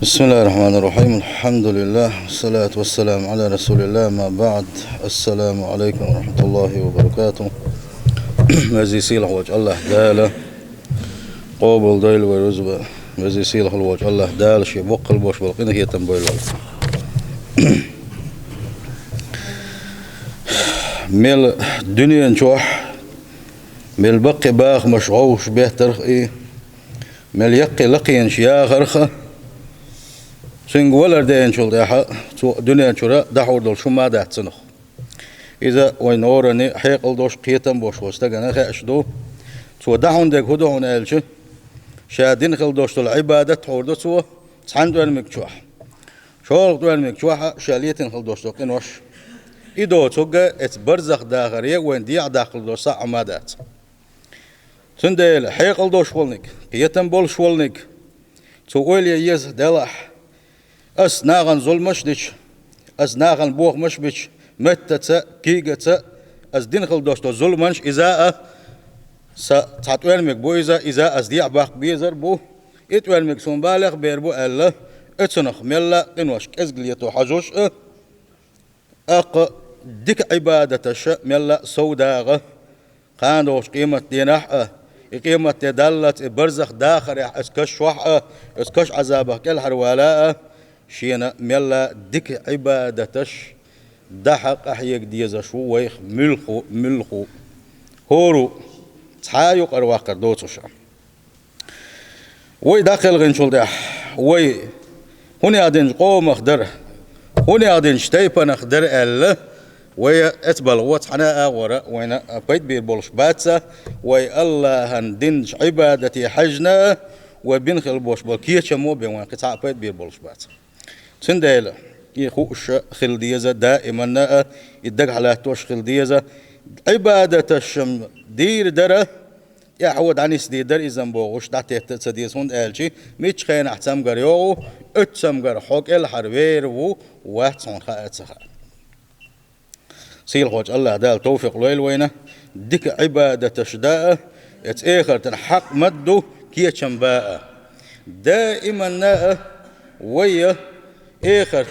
بسم الله الرحمن الرحيم. الحمد لله والصلاة والسلام على رسول الله. ما بعد، السلام عليكم ورحمة الله وبركاته. مزي سيلح وجه الله داله قابل دايل ورزبه مزي سيلح الوجه الله دال شي بقل بوش بالقنا هي تنبويل ميل دنيا نشوح ميل بقي باخ مشغوش به ترخي ميل يقي لقي شيا غرخه سنقولر دين شول داحا دنيا شورا دحور دول شو ما دات سنخ إذا وينورني حيقل دوش قيتم بوش وستجنا خاشدو تو دحون دك هدوون ألش شادين خل دوش دول عبادة تحور سوا تحندو المكشوح شول دو المكشوح شاليتين خل دوش دول وش إدو توجا اتبرزخ داخرية وين ديع داخل دوش عمادات تندل حيقل دوش ولنك قيتم بول شولنك تو أولي يز دلح أس ناغن ظلمش ديش أس ناغن بوغ مش بيش متتا كيغتا أس دينخل دوستو ظلمنش إذا تاتوال مك بو إذا أس ديع باق بيزر بو إتوال مك سون بالغ بيربو ألا إتسنخ ميلا إنوش كزغليتو حجوش أق ديك عبادة الشا ميلا سوداغ قاندوش قيمة دينح قيمة دلت برزخ داخر اسكش وح اسكش عذابه كل حروالاء شينا ميلا ديك عبادتش دحق احيك ديزا شو ويخ ملخو هورو تحايق ارواق دوتوشا وي داخل غنشول داح وي هوني ادين قوم اخدر هوني ادين شتيبن اخدر ال وي اتبل وطحنا ورا وين بيت بير بولش باتسا وي الله هندنج عبادتي حجنا وبنخل بوش بالكيتش مو بين وين قطع بيت بير بولش باتسا سنديلا يخوش خلديزة دائما يدق على توش خلديزة عبادة الشم دير درة يعود عن يسدي در إذن بوغش دعتي تسديس هند ألشي ميتش خين أحتم غريو اتسم غر حق الحربير واتسون خاءت سخاء سيل خوش الله دال توفيق لويل وينه ديك عبادة شداء اتاخر تنحق مدو كيتشم باء دائما ناء ويا اخر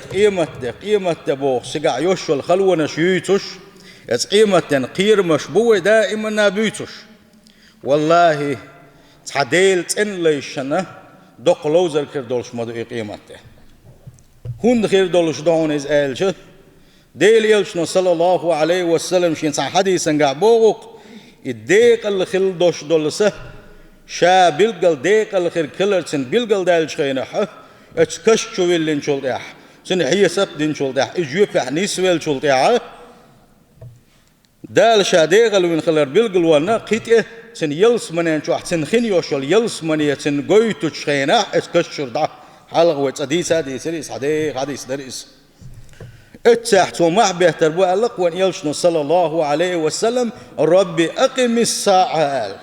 قيمة بوغ سقع يوش والخلوة شيوتش قيمة قير مشبوه دائما نابيتش والله تعديل تن ليشنا دق لوزر كردولش مدو قيمته هون خير دولش دون از الش ديل يلشنا صلى الله عليه وسلم شين صح حديثا قاع بوغق الديق اللي خل دوش دولسه شا بيلقل ديق اللي خير كلرتن بيلقل دالش خينه اتكش شويلين شولداح سن هي سب دين شولداح اجيب نيسويل شولداح دال شاديغل وين خلر بيلقل وانا قيته سن يلس منين شو احسن خين يوشل يلس منيه سن قويتو شخينا اتكش شردا حلق وتديسا دي سريس حديق حديث دريس اتساحتو مع بيهتر بو ألق وان يلشنو صلى الله عليه وسلم ربي أقم الساعة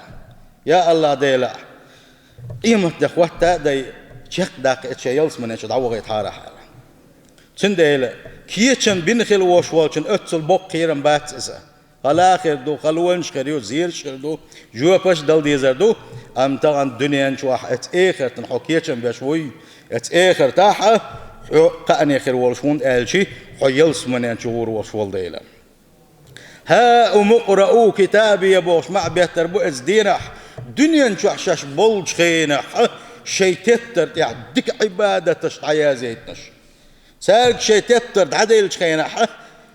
يا الله ديلا قيمة دخوتا دي شق داق اتشيلس من اتش دعوة يتحارى حالا تنديلا كيتشن بنخل وشوالشن اتسل بوق خيرن باتسا خلاخر دو خلونش خريو زيرش خردو جوابش دل ديزر دو ام تغن دنيا نشوح ات اخر تنحو كيتشن بشوي ات اخر تاحا قاني خير والشون الشي حيلس من انشور وشوال ديلا ها امقرأوا كتابي يا بوش مع بيهتر بو ازدينح دنيا نشوح شاش بولش خينح شيء تتر يعني دك عبادة تشتعيا زيتنش سالك شيء تتر عدل شخينح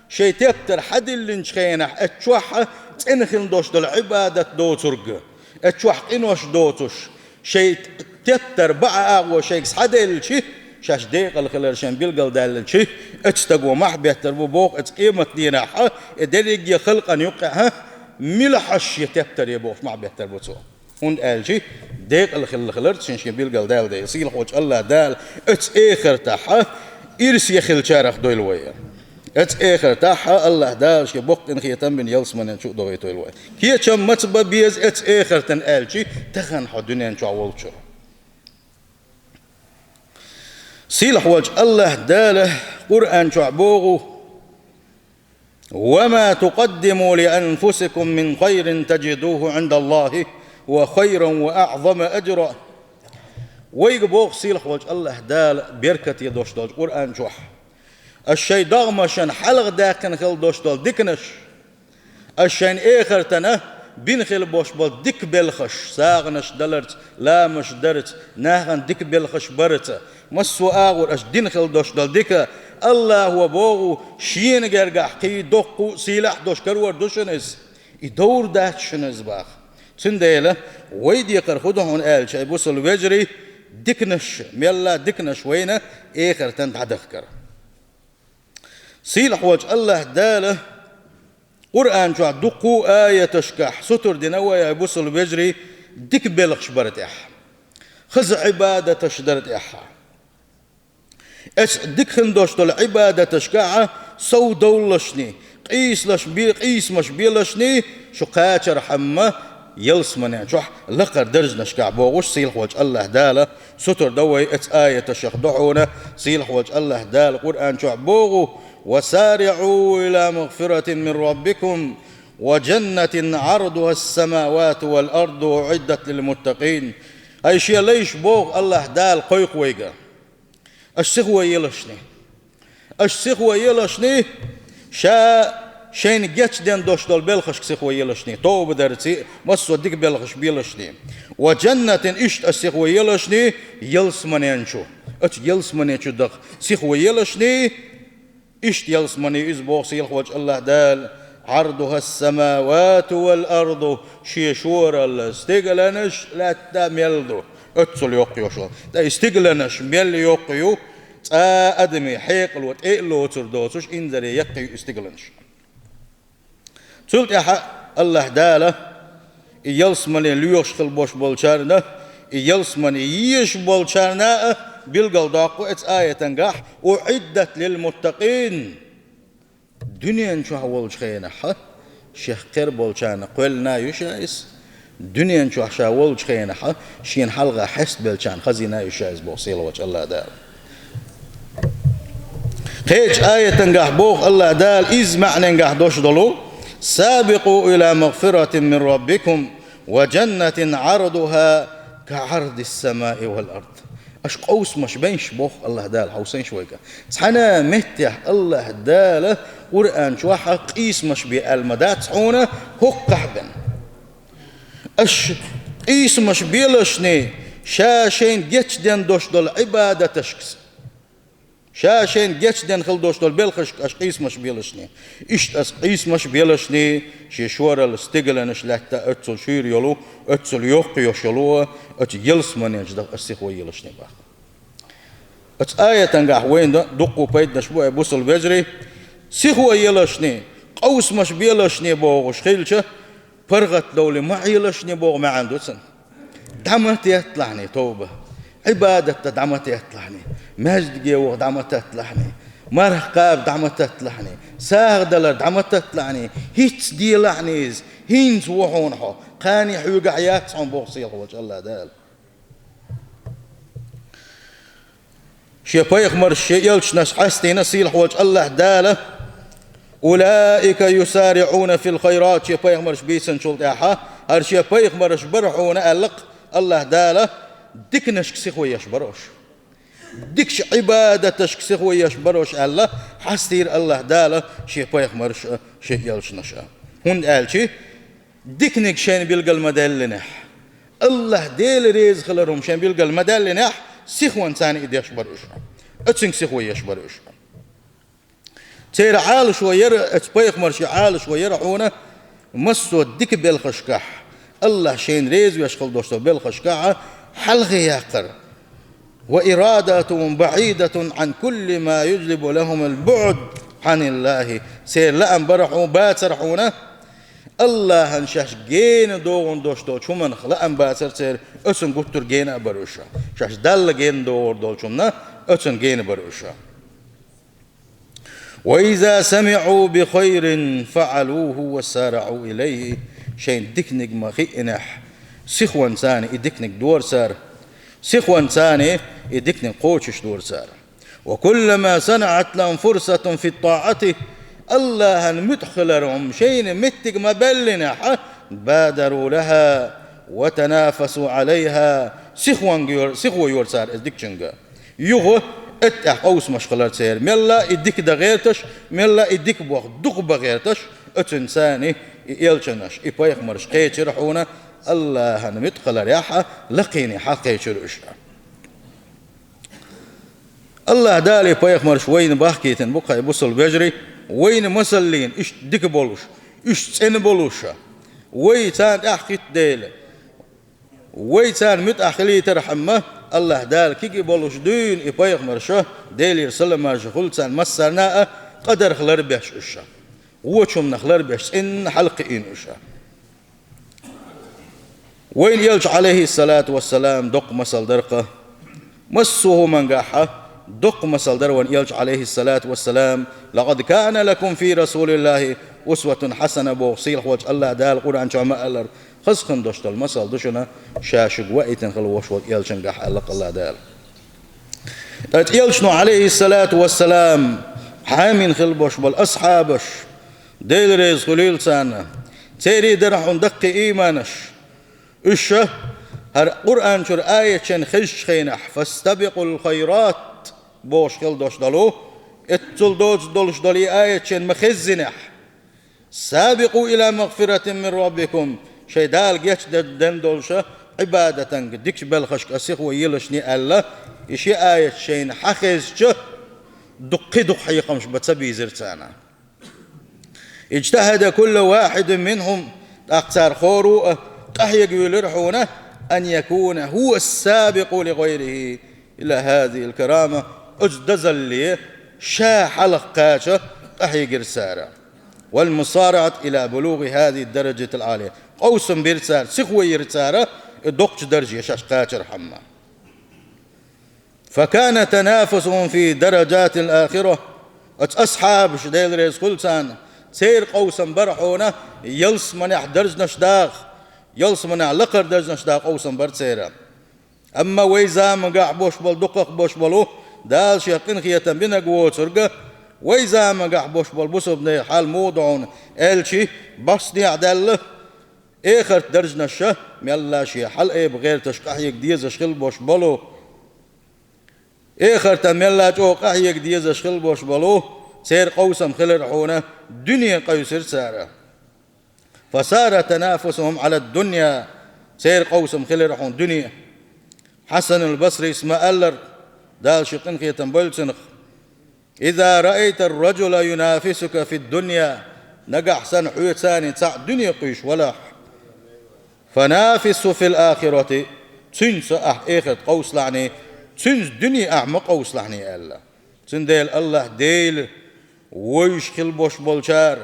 شيء تتر حدل شخينح اتشوح تنخل دوش دل عبادة دوترق اتشوح انوش دوتش شيء تتر بقى وشيء حدل شي شاش ديق الخلال شان بيلقل دال شي اتستقوا مح بيهتر بوق اتقيمة ديناح ادريق يخلق ان يوقعها ملحش يتتر يبوش مع بيهتر بوتو هون الشي ديق الخلر شنشين بيلقل دال دي سيل خوش الله دال ات اخر تاحا إرس يخل شارخ دويل ويا ات اخر تاحا الله دال شي بوقت ان خيتم بن يلس من شو دويل ويا كي تشم متبا بيز ات اخر تن الشي تخن حدنيا شو اولشو سيل خوش الله دال قرآن شعبوغو وما تقدموا لأنفسكم من خير تجدوه عند الله وخيرا وأعظم أجرا ويقبوغ سيلخ وج الله دال بركة يدوش دول قرآن جوح الشي دغمشن حلق داكن خل دوش دول دكنش الشين آخر تنه بين خل بوش بول دك بلخش ساغنش دلرت لا مش درت ناغن دك بلخش برت مسو آغور اش دين خل دوش دول دك الله هو بوغو شين جرجع قي دقو سلاح دوش كرور دوشنز يدور داتشنز باخ تنديله ويدي يقر خدهون آل شاي بوصل وجري دكنش ميلا دكنش وينه آخر تند عدخكر سيلح وجه الله داله قرآن شو دقو آية تشكح ستر دينوا يا بوصل وجري دك بلخش برتاح خز عبادة تشدرت إحا اش دك خندوش طول عبادة تشكعة سو دولشني قيس لش بي قيس مش بيلشني شو قاتر حمه يلس من يعني شو لقر درج نشكع بوغش سيلح وجه الله داله ستر دوي ات آية تشخ دعونا سيلح وجه الله داله قرآن شو بوغو وسارعوا إلى مغفرة من ربكم وجنة عرضها السماوات والأرض أعدت للمتقين أي شيء ليش بوغ الله دال قيق ويقا السخوة يلشني السخوة يلشني شين جاتش دين دوش دول بلخش سخوة يلشني توب درتي مصو ديك بلخش بيلشني وجنة إشت السخوة يلشني يلس منينشو يلس منينشو دق سخوة يلشني إشت يلس مني إزبوغ سيلخ وجه الله دال عرضها السماوات والأرض شي شور الاستقلنش لا تميلدو اتسل يقيو شو دا استقلنش ميل يقيو تا أدمي حيقل وتقلو تردوتوش إنزري يقيو استقلنش تلت يحق الله داله يلس مني ليوش خلبوش بولشارنا يلس مني يش بولشارنا بيلقل داقو ات آية تنقاح أعدت للمتقين دنيا شو هول شخينا ح شيخ قربول شانا قلنا يشايس دنيا شو هول شخينا ح شين حلقة حسب بالشان خزينا يشايس بوصيل وجه الله دال خيج آية تنقاح بوخ الله دال إز معنى نقاح دوش دلو سابقوا إلى مغفرة من ربكم وجنة عرضها كعرض السماء والأرض اش قوس مش بينش بوخ الله دال حوسين شويكا صحنا متح الله داله قرآن شوحا قيس مش بالمدات حونا هو قحبن اش قيس مش بيلشني شاشين جيتش دين دوش دول عبادة تشكس شاشين جيتش دين خل دوش دول بيلخش اش قيس مش بيلشني اشت اس قيس مش بيلشني شي شورا الاستقلنش لحتى اتسل شير يلو اتسل يوقي يشلوه ات يلس من يجد السيخوي يلشني باخ ات آية تنقاح وين دقو بيد نشبوه بوصل بجري سيخوي يلشني قوس مش بيلشني بوغش خيلشه فرغت دولي ما يلشني بوغ ما عنده سن دعمت يطلعني توبة عبادة دعمت يطلعني مجد جيوغ دعمت يطلعني مرقاب دعمت يطلعني ساغ دلر دعمت يطلعني هيتس دي لعنيز هينز وحونحو قاني حيوق عيات عن بوغ صيغ وجه الله دال شيبايخ مرش يلش نسحستي نسيلح وجه الله داله أولئك يسارعون في الخيرات شيبايخ مرش بيسن شلت احا هر شيبايخ مرش برحون ألق الله داله ديك نشك خويش بروش ديكش عبادة تشك خويش بروش الله حستير الله داله شيبايخ مرش شي يلش نشا هون قال شي ديك شان بيلقى المدلنح الله ديل ريز خلرهم شان بيلقى المدلنح سيخوان ثاني إديش بروش أتسنك سيخويش بروش تير عال شوير اتبايخ مرشي عال شوير عونه مسو ديك بالخشكح الله شين ريز ويشخل دوشتو بالخشكح حلغي يقر وإرادة بعيدة عن كل ما يجلب لهم البعد عن الله سير لأن برحوا باترحونه الله هنشاش جين دون دوشتو شمن لأن باتر سير أسن قطر جين بروشا شاش دل جين دور دول شمنا أسن جين بروشا وإذا سمعوا بخير فعلوه وسارعوا إليه شين ديكنك مخينح سخوان ثاني يديكنك دور سار سخوان ثاني يديكنك قوشش دور سار وكلما صنعت لهم فرصة في الطاعة الله مدخلهم شين متك مبلنح بادروا لها وتنافسوا عليها سخو يور سار ازدك جنگا يغو اتح قوس مشغلات سير ملا اديك دا غيرتش ملا اديك بوخ دق بغيرتش اتنساني يلشنش يبايخ مرش قيتر حونا الله هنمتقل رياحة لقيني حقي شرش الله دالي بايخ مرش وين باحكيتن بقى يبصل بجري وين مسلين ايش ديك بولوش ايش تسن بولوشا ويتان احكيت ديل ويتان متأخلي ترحمه الله دال كيكي بولوش دين يبايخ مرشه ديل يرسل مرش خلتان مسرناء قدر خلر بيش اشا وشم نخلر بيش ان حلقين اشا وين يلج عليه الصلاة والسلام دق مسل درقه مسوه من قاحه دق مسل درون يلج عليه الصلاة والسلام لقد كان لكم في رسول الله أسوة حسنة بوصيل وجه الله دال القرآن شعما ألر خسخن دوشت المسل دوشنا شاشق وقتن خلوش يلجن قاح ألق الله دال يلجنوا عليه الصلاة والسلام حامين خلبوش بالأصحابش ديل ريز خليل سانا تيري درحون دق إيمانش إشه هر قرآن شر آية شن خش خينح فاستبقوا الخيرات بوش خل دوش دلو اتل دوش دولش دولي آية شن مخزنح سابقوا إلى مغفرة من ربكم شيدال جيش دن دولشة عبادة ديكش بالخشك أسيخ ويلشني ألا إشي آية شن حخزش دق حيقمش بتسبي زرتانا اجتهد كل واحد منهم أقصار خورو أحيق يلرحونه أن يكون هو السابق لغيره إلى هذه الكرامة أجدزل لي شا حلق قاشة أحيق رسالة والمصارعة إلى بلوغ هذه الدرجة العالية قوسم برسالة سخوي رسالة دقش درجة شاش قاشة رحمة فكان تنافسهم في درجات الآخرة أصحاب شديل ريس خلصان سير قوسم برحونه يلس منح درج نشداغ يلس منع لقر درج نشداغ قوسم برد سيرا أما ويزا مقع بوش بل دقق بوش بلو دال شيقين خياتا بنا قوة سرقة ويزا مقع بوش بل بسو بني حال موضعون الشي بصني عدال اخر درج نشه ميلا شي حل ايه بغير تشقحيك ديز شخل بوش بلو اخر تميلا جو قحيك ديز شخل بوش بلو سير قوسم خلر حونه دنيا قيسر سارة فصار تنافسهم على الدنيا سير قوسم خلر حون دنيا حسن البصري اسمه ألر دال شقن خيتن بلسنخ إذا رأيت الرجل ينافسك في الدنيا نقع سن حيتان تاع دنيا قيش ولا فنافس في الآخرة تنس آخر قوس لعني تنس دنيا أعمق قوس لعني ألا تنديل الله ديل ويش خلبوش بولشار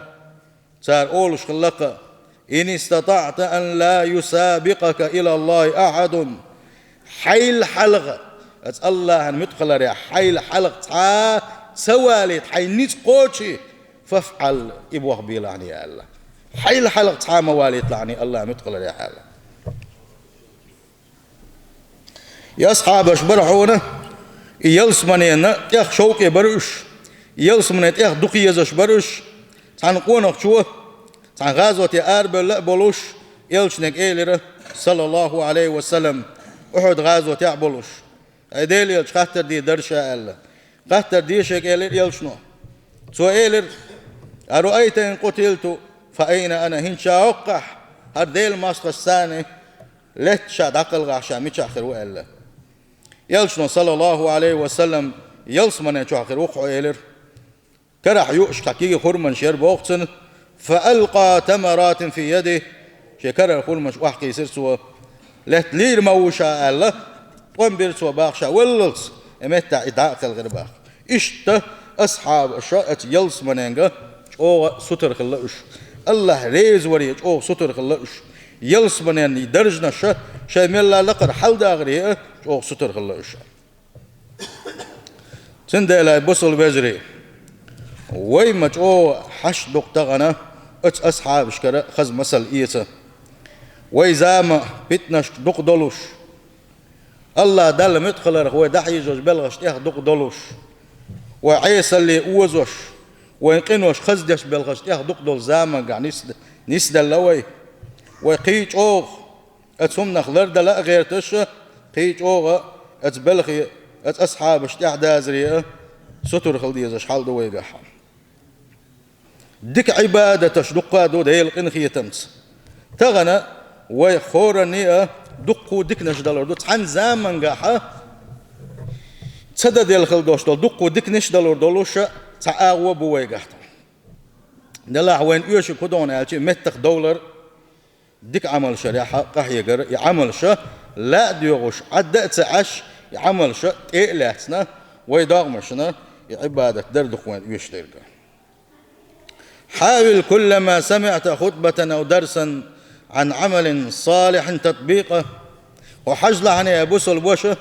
صار أولش خلقه إن استطعت أن لا يسابقك إلى الله أحد حيل حلقة الله مدخل يا حيل حلقة سوالت حيل نيت قوتشي فافعل إبوه بيلعني يا الله حيل حلقة مواليت لعني الله مدخل يا حالة يا أصحاب أشبرحونا يلسمني يخ شوقي برش يلسمني يخ دقي يزش برش تنقون أخشوه تن غازوة أربل لا بلوش يلشنك إيلره صلى الله عليه وسلم أحد غازوة يعبلوش أديل يلش قهتر دي درشة ألا قهتر دي شك إيلر يلشنو سو إيلر أرأيت إن قتلت فأين أنا هنشا أقح هرديل ماسك الثاني لتشا دقل غاشا متشاخر وإلا يلشنو صلى الله عليه وسلم يلسمن يتشاخر وقعو إيلر كرح يؤش حقيقي خرمن شير بوقتن فألقى تمرات في يده شكرا خرمن وحكي يصير سوا لتلير موشا الله وانبير سوا باخشا وللس امتع إداق الغرباخ اشته أصحاب الشاءة يلسمن ينغا او ستر خلقش الله ريز وريج او ستر خلقش يلسمن يعني درجنا شا ميلا لقر حل داغريه او ستر خلقش تندى بصل بجري ويما جو حش دقتغنا اتس أصحاب شكرا خز مسل إيسا ويزاما بتنش دق دلوش الله دل مدخل هو دحي جوج بلغش تيخ دق دلوش وعيسى اللي اوزوش وينقنوش خزدش بلغش تيخ دق دل زاما قع نسد اللوي ويقيج اوغ اتسم نخلر دلا غير تش قيج أوغا أتبلخي أصحاب اشتاح دازري ستر خلدي إذا شحال دوي قحا ديك عبادة تشدقا دو ديل قنخية تمس تغنى ويخورني دقو ديك نشدالور دو تحن زامن قحا تسدد الخلدوش دول دقو ديك نشدالور دولوش تعاقوا بوي قحا نلا وين يوش كدون ألشي متخ دولار ديك عمل شريحة قحيقر يعمل شا لا ديوغش عدأ تعش يعمل شا إئلاتنا ويداغمشنا عبادة دردخ وين يوش ديرقا حاول كلما سمعت خطبة أو درسا عن عمل صالح تطبيقه وحجل عن أبوس البوشة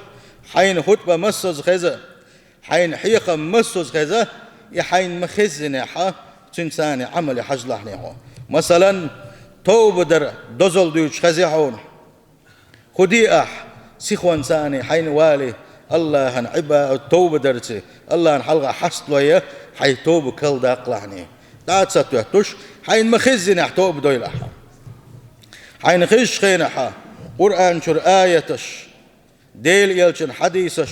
حين خطبة مسوز خزة حين حيقة مسوز خزة يحين مخزنحة تنساني عمل حجل عنه مثلا توب در دزل دوش خزيحون خدي سيخوان ساني حين والي الله هنعبا التوب درتي الله هنحلغا حصلوية حي توب كل داقلعني دات ستوهتوش حين مخزنح توب دويلحا حين خش خينحا قرآن شر آيتش ديل يلشن حديثش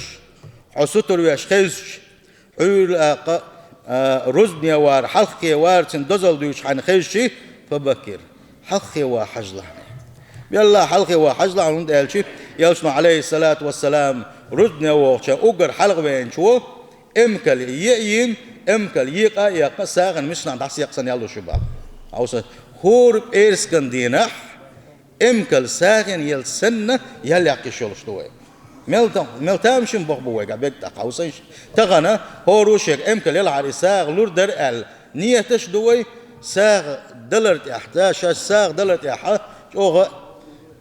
حسطر ويش خزش حول رزني وار حلقي وار تندزل دوش حين خشي فبكر حلقي وحجلحني يلا حلقي وحجلحني عند يلشي يلشن عليه الصلاة والسلام رزني ووخشا أقر حلق بين شو امكل يئين امكل يقا ساغن مشنا دحس يقصن يالو شباب عوصا هور إيرسكن دينح امكل ساغن يلسن يلقي شولش دوي ملتامشن بوغبوي قبل تقاوسن تغنى هوروشك امكل يلعب ساغ لور در ال نيتش دوي ساغ دلر تحتاش ساغ دلر تحا اوغ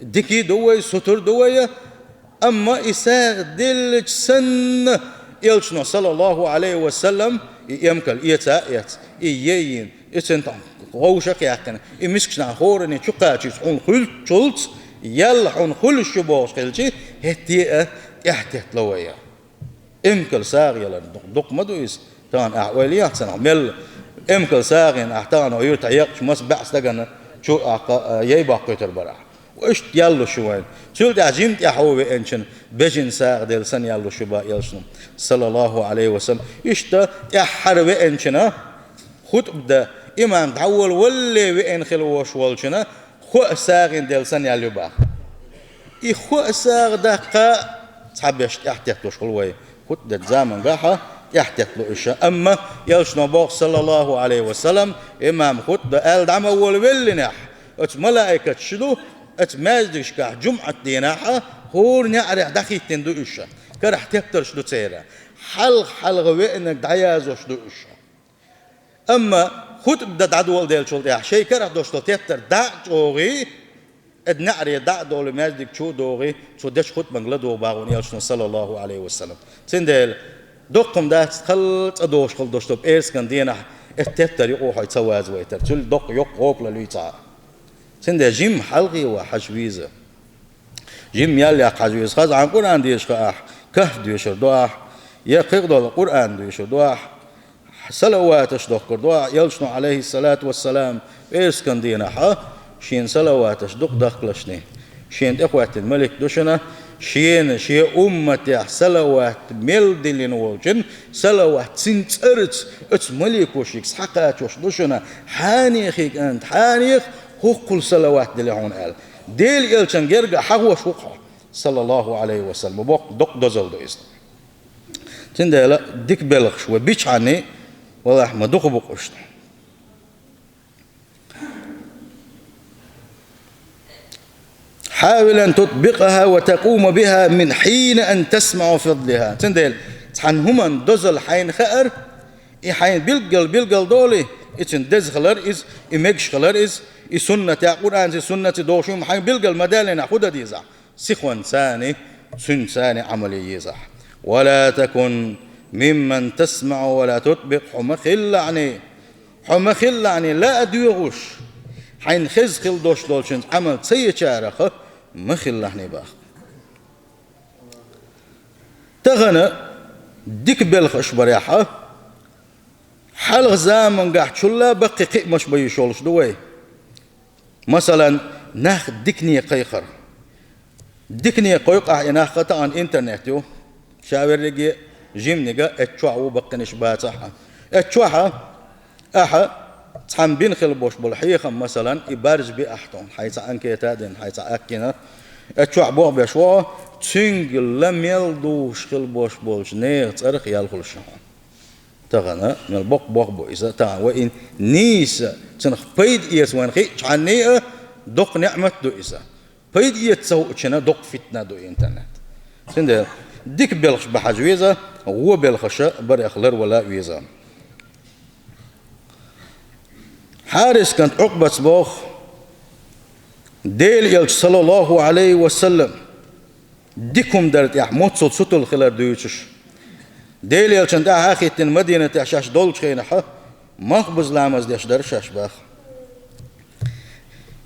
ديكي دوي ستر دوي اما اساغ دلج سن يلشنا صلى الله عليه وسلم يمكل يتايت يين اتنتم غوشك ياكن امسكنا خورني تشقاتي حون خل شولت يلا حون خل شبوش خلتي هتي احتت لويا امكل ساغ يلا دق مدويس تان اوليات سنعمل امكل ساغن احتان ويرتا يقش مس بعث دغن شو يبقى برا وإيش يالله شوين شو تعجمت يا حوي إنشن بجن ساق دل سن يالله شبا يلشنو صلى الله عليه وسلم إيش تا يا حرب إنشنا خطبة إمام تعول ولا وين خلوش والشنا خو ساقين دل سن يالله با إخو ساق دقة تحبش يحتاج خلوي خطبة زمان قاحة يحتاج له إيش أما يلشنو بوق صلى الله عليه وسلم إمام خطبة قال دعم أول ولنح ملائكة شلو اتمازدش كه جمعة ديناها هور نعرف دخيت تندو إيشا كرح تكتر شلو تسيرا حلق وإنك دعيازو شلو إيشا أما خطب دا دعدول ديل شلو ديح شي كرح دو شلو تكتر دع جوغي اد نعرف دع دول مازدك شو دوغي شو دش خطب مغلدو باغون يلشنو صلى الله عليه وسلم تندل دقم دا تخلط ادوش خل دوش طب إيرس كان ديناح اتتر يقوحو يتسواز ويتر تل دق يقوق للويتا سند جيم حلقي وحجويزة جيم يالي حجويز خاز عن قرآن ديش خاح كهف ديش دواح يقيق القرآن ديش دواح صلوات اشدق دواح يلشنو عليه الصلاة والسلام إيرسكن دينا حا شين صلوات اشدق دخلشني شين إخوات الملك دوشنا شين أمتي صلوات ملدلين والجن صلوات سنترت ات ملك وشيكس حقات وش دوشنا حانيخيك أنت حانيخ هو كل صلوات دلي هون قال ديل يلشن جرجع حقوش وقع صلى الله عليه وسلم بوق دق دزل دويس تندلا ديك بلغش وبيش عني والله ما دق بقوش حاول أن تطبقها وتقوم بها من حين أن تسمع فضلها تندل تحن هما دزل حين خير حين بيلقل دولي إتن دز خلر إز إمجش خلر إز سنة القرآن سنة دوشهم حين بيلقى المدالنا خد ديزع سخوان ثاني سن ثاني عملي يزع ولا تكن ممن تسمع ولا تطبق حمخل عني لا أدوغش حين خز خل دوش دولشن عمل سي شارخ مخل عني باخ تغنى ديك بلخش بريحة حلق زامن قاعد شلا بقي قيمش بيشولش دوي مثلا ناخ ديكني قيخر ديكني قويق إنا خطأ عن إنترنت شاورجي جيمنيجا اتشوعو بقنش باتحا اتشوعها أحا تحم بين خل بوش بالحقيقة مثلا يبارز بأحتون حيث أنكيتادين حيث أكينا اتشوع بوغ بشوا تشنجل لم يلدوش خل بوش بولش نيغ تأرخ يالخل شهون تغنى من البوق بوغ بو إذا تا وإن نيس تنخ بيد إيس وين خي تعني دوق نعمة دو إذا بيد إيس سو تشنا دوق فتنة دو إنترنت سند ديك بلخش بحجويزة هو بلخش بري أخلر ولا ويزا حارس كانت عقبة بوخ ديل يلش صلى الله عليه وسلم ديكم درت يحمد صوت صوت الخلر دويتش ديل يلش عند آخر المدينة تعشاش دولش خينها مخبز لامز ديش درشاش باخ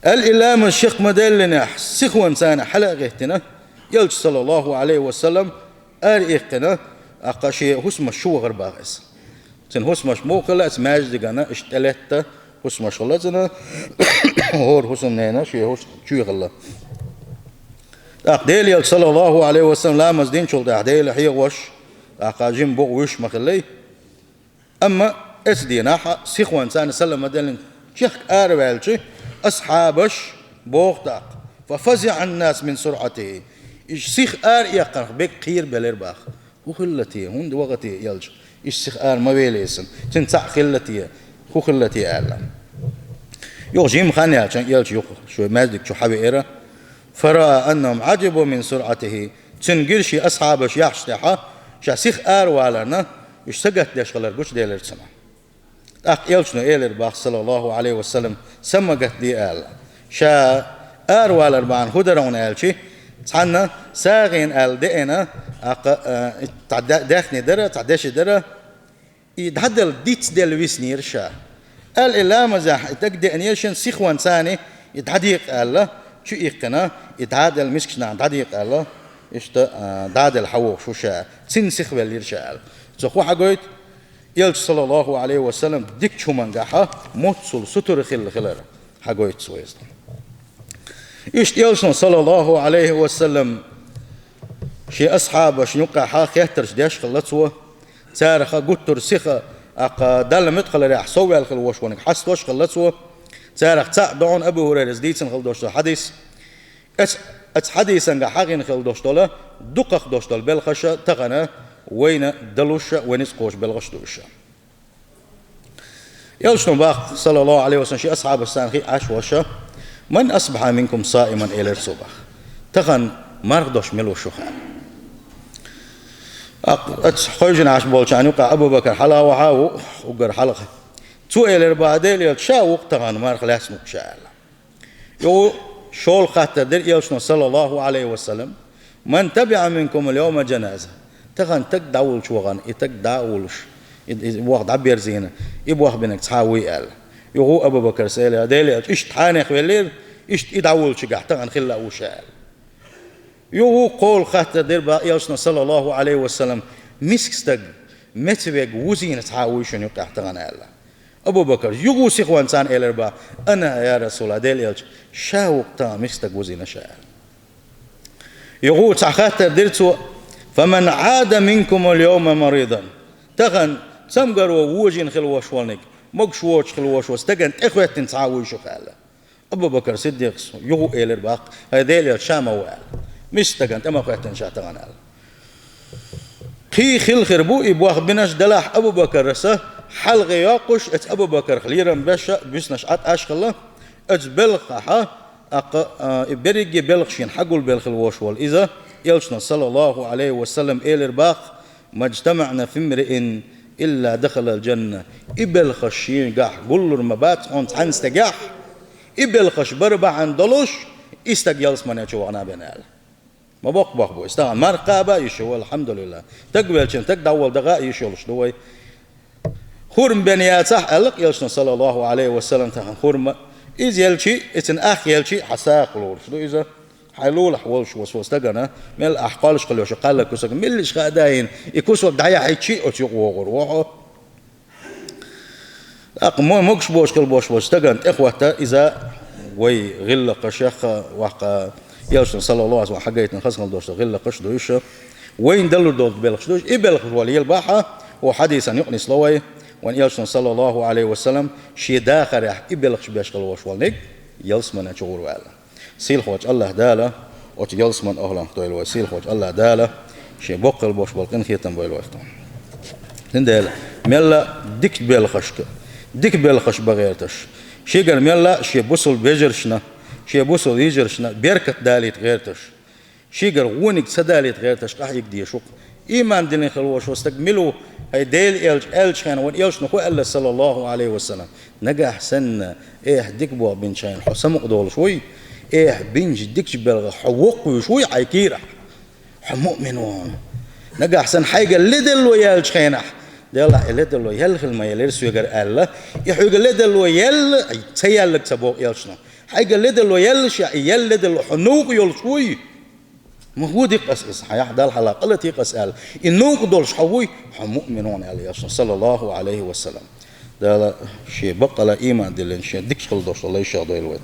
الإلام الشيخ مدلنا سخوان سانا حلقتنا يلش صلى الله عليه وسلم أريقنا أقاشي حسم شو غرباغس تن حسم مو خلاص ماجد قنا اشتلت حسم شغلتنا هور حسم نينا شو غلا أقديل يلش صلى الله عليه وسلم لا مزدين شغل أقديل حي وش أقاجم بو وش مخلي أما اسدينا سخوان سانا سلم مدلنا شيخ أروالشي أصحابش بوغتاق ففزع الناس من سرعته إيش سيخ يقرخ بك خير بلرباخ وخلتي هند وقتي يلج إيش سيخ ما بيليسن تنسع خلتي خلتي آلا يو جيم خاني عشان يلج يو شو مازدك شو حبيرة فرأى أنهم عجبوا من سرعته تنقرشي أصحابش يحشتها شا سيخ والنا إيش سقت ديش خلر قش ديلر سما يلجنو إيلرباخ صلى الله عليه وسلم سمقت دي آلا شا والر بان هدرون آلشي تعنا ساغين دينا داخني درا تعداش درا يتعدل ديتس ديال ويسنير شا إلا مزاح تقدي أنيشن سيخوان ثاني يتعديق الله شو يقنا يتعادل مسكنا تعديق الله إشت تعادل حوق شو شا سن سيخ باليرشال سخو حقويت يلش صلى الله عليه وسلم ديك شو منجحة موتصل ستر خلر حقويت سويس إيش يلشون صلى الله عليه وسلم شي أصحاب شنوقع حاخ يهترش ديش خلصوا تارخا قطر سيخا أقا دل مدخل ريح سوي الخلوش ونك حسوش خلصوا تارخ تعدعون أبو هريرة زديتن خلدوش حديث أت حديثا حاغين خلدوش دولا دقق دوش دول بالخشة تغنى وين دلوش ونسقوش بالغشدوش يلشون باق صلى الله عليه وسلم شي أصحاب السانخي عشوشة من أصبح منكم صائما إلى الصبح تغن مرغدوش ملو شخان خرجنا عش بولشان يقع أبو بكر حلا وحاو وقر حلقة تو إلى بعدين يتشاوق تغن مرغ لا اسمك شاء يو شول خاطر در يلشنا صلى الله عليه وسلم من تبع منكم اليوم جنازة تغن تقداول شوغان يتقداولش وقت عبير زينة يبوخ بينك تحاوي آل يغو أبو بكر سأله ديلي إيش تحانيخ بالليل إيش يدعول شجع تغن خلا وشال يغو قول خاطر دير بقى يلشنا صلى الله عليه وسلم مسكستق متوج وزين تحاويشون يقع تغن آل أبو بكر يغو سيخوان سان إلربا أنا يا رسول الله ديلي شاوق تا مسكستق وزين شال يغو تخاطر ديرتو فمن عاد منكم اليوم مريضا تغن سمقر ووجين خلوش ونك مقشوش خلوش واستجن إخوات نتعاوي شو خاله أبو بكر صديق يغو إيلر باق هذيل شام وال مستجن تما إخوات نشاتغن على خل خربو يبوخ بنش دلاح أبو بكر رسه حلق ياقش ات أبو بكر خليرا بشا بسنش عت أشخله ات بلقها بريجي بلقشين حقول بالخلوش وال إذا يلشنا صلى الله عليه وسلم إيلر باق ما اجتمعنا في امرئ إلا دخل الجنة إبل خشين قاح قلر مبات أنت عن استجاح إبل خش بربع عن دلوش استجلس من يشوف أنا بنال ما بق بو استغل مرقبة يشوف الحمد لله تقبل شن تقدول دقاء يشولش دوي خورم بنيات صح ألق يلشنا صلى الله عليه وسلم تخن خورم إذ يلشي إتن أخ يلشي حساق لور شو إذا حلول حولش وسوس تجنا مل أحقالش قلوش قال لك وسك ملش خداين يكوس وقت دعيا حيشي أتيق وغر وحه أقمو مكش بوش كل بوش تجنا إخوته إذا وي غل قشخ وق يلشن صلى الله عليه وسلم حقيت خصنا دوش غلا قش دوش وين دلوا دول بلخش دوش إبلخ ولي الباحة وحديثا يقني سلوي وان يلشن صلى الله عليه وسلم شي داخل يح إبلخش بيشغل وش والنك يلس من شغور وعلا سيل خوج الله داله وش يلس من أهلا تويل وسيل خوج الله داله شي بقل بوش بلقن خيتم بويل وقتهم تندل ملا ديك بلخش بغيرتش شي قال ملا شي بوصل بيجرشنا شي بوصل يجرشنا بيركت داليت غيرتش شي قال ونك سداليت غيرتش قح يقدي شوق إيمان دين خلوش واستكملوا هاي ديل إلش خان وان إلش نخو الله صلى الله عليه وسلم نجح سنة ديك بوا بين شين حسام قدول شوي بنج ديك بلغ حوق وشوي حيكيرح مؤمنون نجح سن حاجة لدل ويالش خينح ديلا لدل ويال ما يلرس يقر الله يحوق لدل ويال تيالك سبوق يلشنا حاجة لدل ويالش يال لدل حنوق يلشوي مهود يقص حياة دال حلاقة التي قسأل إنه قدولش حوي مؤمنون عليه صلى الله عليه وسلم ده شيء بقى لا إيمان دلنا شيء ديكش خلدوش الله يشهد الوقت